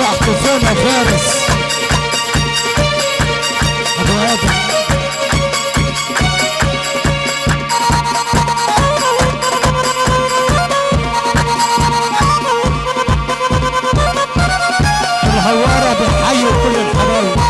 رحت فين يا فارس؟ ابو ادم الهوارة بتحيي كل الحبايب.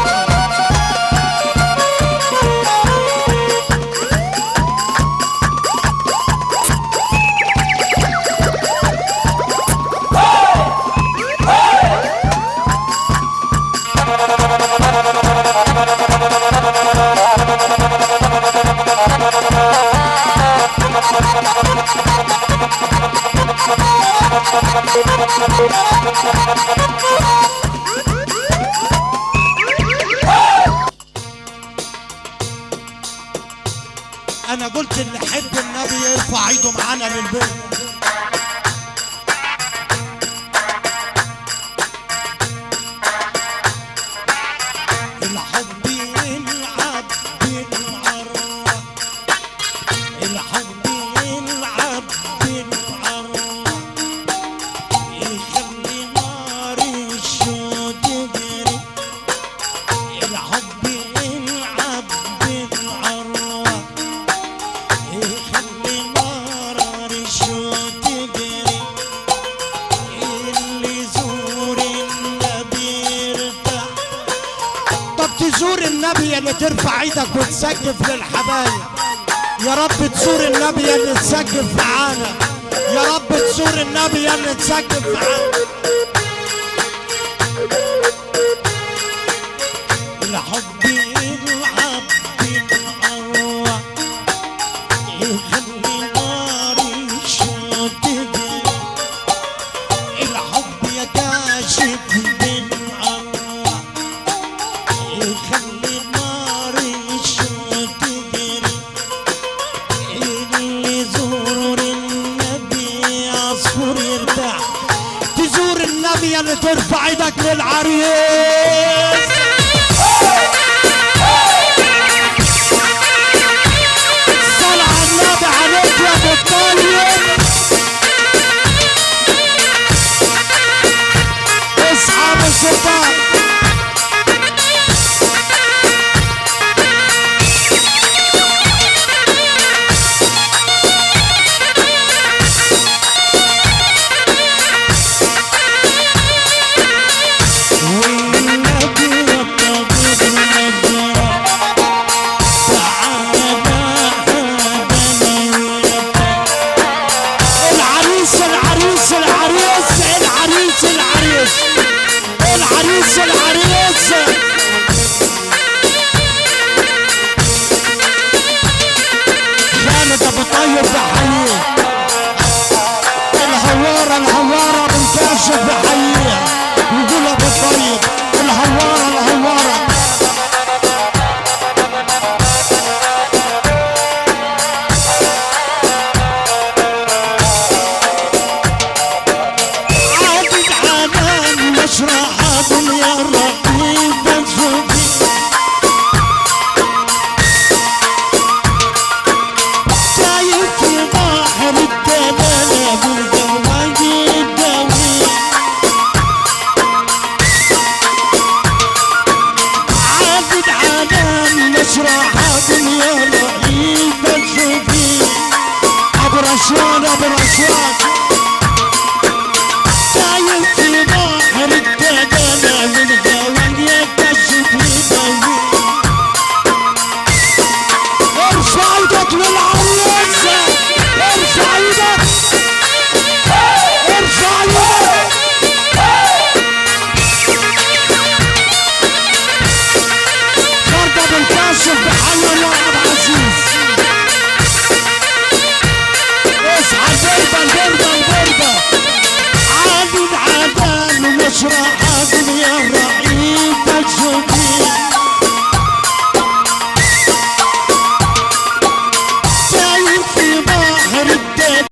انا قلت اللي يحب النبي يرفع ايده معانا للبيت. الحب يلعب بالعروة، الحب يلعب بالعروة، يخلي نار الشوق تجري. الحب يلعب بالعروة، يخلي نار الشوق تجري. اللي يزور النبي يرتاح. طب تزور النبي اللي ترفع ايدك وتسقف للحبايب. يا رب تزور النبي اللي تسقف معانا، يا رب تزور النبي اللي تسقف معانا. الحب يلعب بالعروة، يخلي نار الشوق تجري. الحب يا كاشف بالعروة، يخلي نار الشوق تجري. اللي يزور النبي عصفور يرتاح. تزور النبي اللي ترفع ايدك للعريس. صلى على النبي عليك يا ابو الطيب. اصحاب السلطان خالد ابو طيب بحييه. الهوارة من كاشف بحييه. ويقول ابو طيب الهوارة عادي عنان مشرحة دنيا الرقيب بنشوفي. شايف في بحر الدلالة بالجواجي الدوي. عابد عنان مشرحة دنيا الرقيب بنشوفي. ابو رشوان